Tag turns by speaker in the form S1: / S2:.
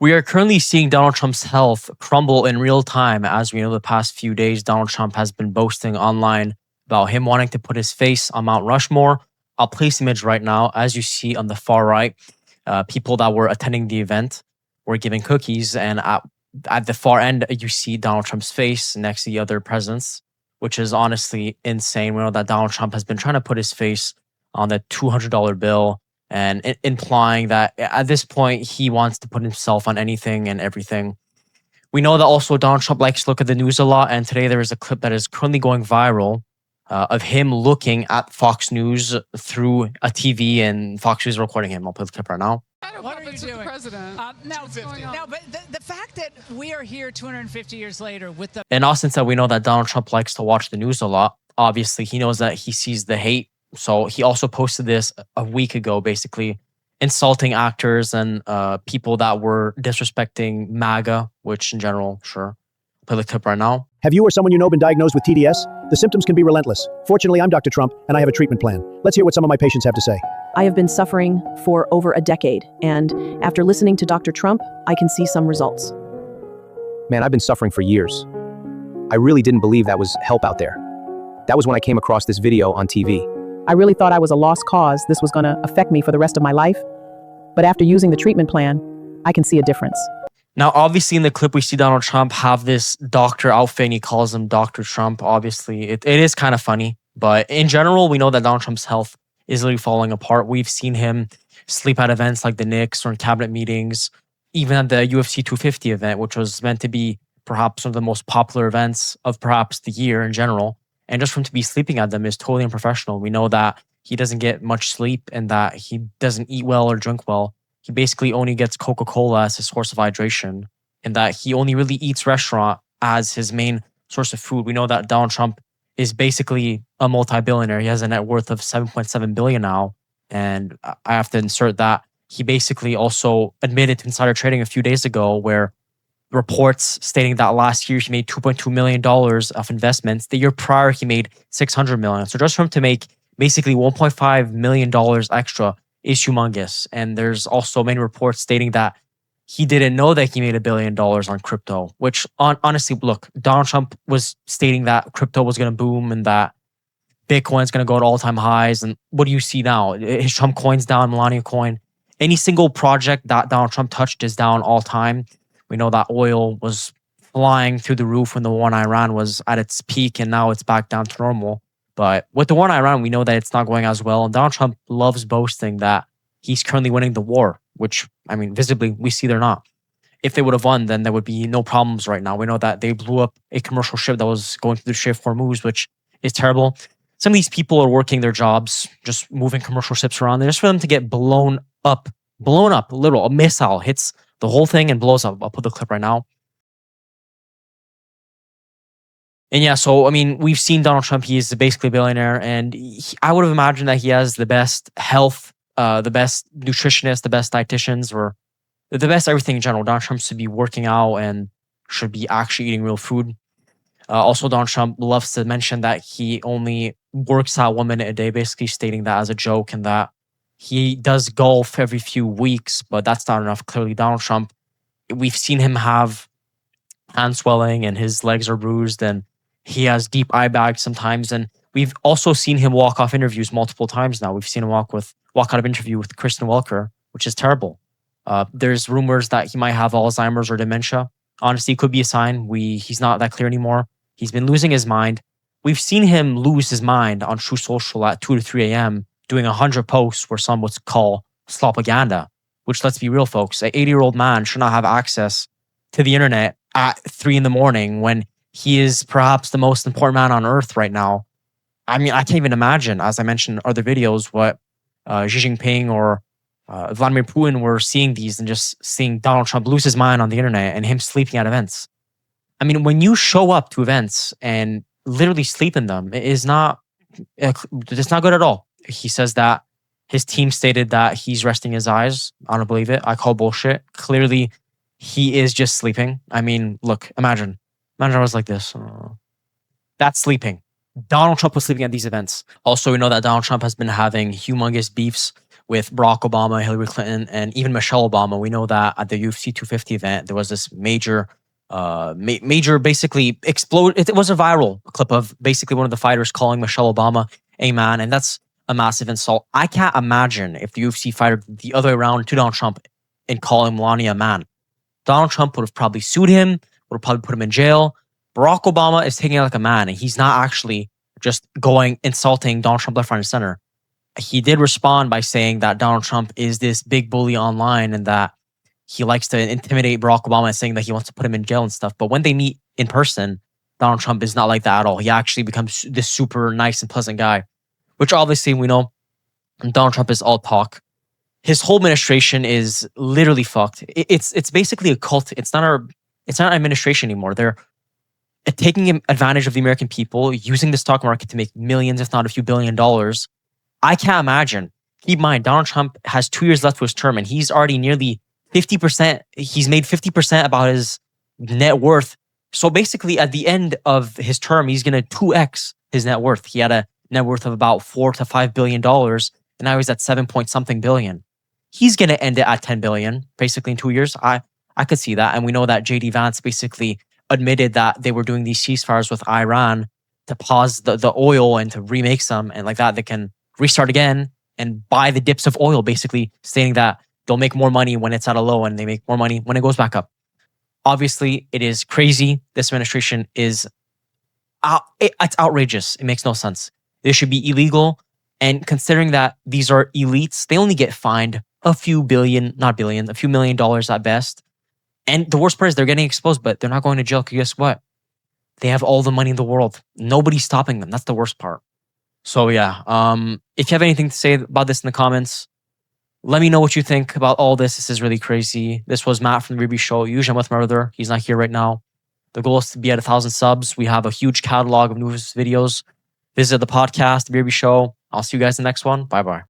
S1: We are currently seeing Donald Trump's health crumble in real time. As we know, the past few days, Donald Trump has been boasting online about him wanting to put his face on Mount Rushmore. I'll place image right now. As you see on the far right, people that were attending the event were giving cookies. And at the far end, you see Donald Trump's face next to the other presidents, which is honestly insane. We know that Donald Trump has been trying to put his face on the $200 bill and implying that at this point he wants to put himself on anything and everything. We know that also Donald Trump likes to look at the news a lot, and today there is a clip that is currently going viral of him looking at Fox News through a TV, and Fox News is recording him. I'll play the clip right now.
S2: What are you doing? The president.
S3: Now, but the fact that we are here 250 years later with the...
S1: And Austin said we know that Donald Trump likes to watch the news a lot. Obviously, he knows that he sees the hate. So he also posted this a week ago, basically insulting actors and people that were disrespecting MAGA, which in general, sure. Play the clip right now.
S4: Have you or someone you know been diagnosed with TDS? The symptoms can be relentless. Fortunately, I'm Dr. Trump, and I have a treatment plan. Let's hear what some of my patients have to say.
S5: I have been suffering for over a decade, and after listening to Dr. Trump, I can see some results.
S6: Man, I've been suffering for years. I really didn't believe that was help out there. That was when I came across this video on TV.
S5: I really thought I was a lost cause. This was going to affect me for the rest of my life. But after using the treatment plan, I can see a difference.
S1: Now, obviously, in the clip, we see Donald Trump have this doctor outfit, and he calls him Dr. Trump. Obviously, it is kind of funny. But in general, we know that Donald Trump's health is literally falling apart. We've seen him sleep at events like the Knicks or in cabinet meetings, even at the UFC 250 event, which was meant to be perhaps one of the most popular events of perhaps the year in general. And just for him to be sleeping at them is totally unprofessional. We know that he doesn't get much sleep and that he doesn't eat well or drink well. He basically only gets Coca-Cola as his source of hydration, and that he only really eats restaurant as his main source of food. We know that Donald Trump is basically a multi-billionaire. He has a net worth of $7.7 billion now. And I have to insert that he basically also admitted to insider trading a few days ago, where reports stating that last year he made $2.2 million of investments. The year prior, he made $600 million. So just for him to make basically $1.5 million extra is humongous. And there's also many reports stating that he didn't know that he made $1 billion on crypto, which honestly, look, Donald Trump was stating that crypto was going to boom and that Bitcoin's going to go to all-time highs. And what do you see now? His Trump coin's down, Melania coin. Any single project that Donald Trump touched is down all time. We know that oil was flying through the roof when the war in Iran was at its peak, and now it's back down to normal. But with the war in Iran, we know that it's not going as well. And Donald Trump loves boasting that he's currently winning the war, which, I mean, visibly, we see they're not. If they would have won, then there would be no problems right now. We know that they blew up a commercial ship that was going through the Strait of Hormuz, which is terrible. Some of these people are working their jobs, just moving commercial ships around there, just for them to get blown up, literal. A missile hits the whole thing and blows up. I'll put the clip right now. And yeah, so, I mean, we've seen Donald Trump. He is basically a billionaire. And I would have imagined that he has the best health, the best nutritionists, the best dietitians, or the best everything in general. Donald Trump should be working out and should be actually eating real food. Also, Donald Trump loves to mention that he only works out 1 minute a day, basically stating that as a joke, and that he does golf every few weeks, but that's not enough. Clearly, Donald Trump, we've seen him have hand swelling and his legs are bruised and he has deep eye bags sometimes. And we've also seen him walk off interviews multiple times now. We've seen him walk out of interview with Kristen Welker, which is terrible. There's rumors that he might have Alzheimer's or dementia. Honestly, it could be a sign. He's not that clear anymore. He's been losing his mind. We've seen him lose his mind on True Social at 2 to 3 a.m. doing 100 posts where some would call slopaganda, which, let's be real, folks, an 80-year-old man should not have access to the internet at 3 a.m. when he is perhaps the most important man on earth right now. I mean, I can't even imagine, as I mentioned in other videos, what Xi Jinping or Vladimir Putin were seeing these and just seeing Donald Trump lose his mind on the internet and him sleeping at events. I mean, when you show up to events and literally sleep in them, it's not good at all. He says that his team stated that he's resting his eyes. I don't believe it. I call bullshit. Clearly, he is just sleeping. I mean, look, imagine I was like this. That's sleeping. Donald Trump was sleeping at these events. Also, we know that Donald Trump has been having humongous beefs with Barack Obama, Hillary Clinton, and even Michelle Obama. We know that at the UFC 250 event, there was this major, basically explode. It was a viral clip of basically one of the fighters calling Michelle Obama a man, and that's a massive insult. I can't imagine if the UFC fighter the other way around to Donald Trump and calling Melania a man. Donald Trump would have probably sued him, would have probably put him in jail. Barack Obama is taking it like a man, and he's not actually just going insulting Donald Trump left, right, and center. He did respond by saying that Donald Trump is this big bully online and that he likes to intimidate Barack Obama and saying that he wants to put him in jail and stuff. But when they meet in person, Donald Trump is not like that at all. He actually becomes this super nice and pleasant guy, which obviously we know Donald Trump is all talk. His whole administration is literally fucked. It's basically a cult. It's not an administration anymore. They're taking advantage of the American people, using the stock market to make millions, if not a few $billions. I can't imagine. Keep in mind, Donald Trump has 2 years left to his term, and he's already nearly 50%. He's made 50% about his net worth. So basically, at the end of his term, he's going to 2x his net worth. He had a net worth of about $4 to $5 billion, and now he's at 7 point something billion. He's going to end it at 10 billion, basically in 2 years. I could see that. And we know that JD Vance basically admitted that they were doing these ceasefires with Iran to pause the oil and to remake some, and like that they can restart again and buy the dips of oil, basically stating that they'll make more money when it's at a low and they make more money when it goes back up. Obviously, it is crazy. This administration is it's outrageous. It makes no sense. This should be illegal. And considering that these are elites, they only get fined a few billion, not billion, a few $1 million at best. And the worst part is they're getting exposed, but they're not going to jail. Because guess what? They have all the money in the world. Nobody's stopping them. That's the worst part. So yeah, if you have anything to say about this in the comments, let me know what you think about all this. This is really crazy. This was Matt from The Berube Show. Usually I'm with my brother. He's not here right now. The goal is to be at 1,000 subs. We have a huge catalog of news videos. Visit the podcast, The Berube Show. I'll see you guys in the next one. Bye-bye.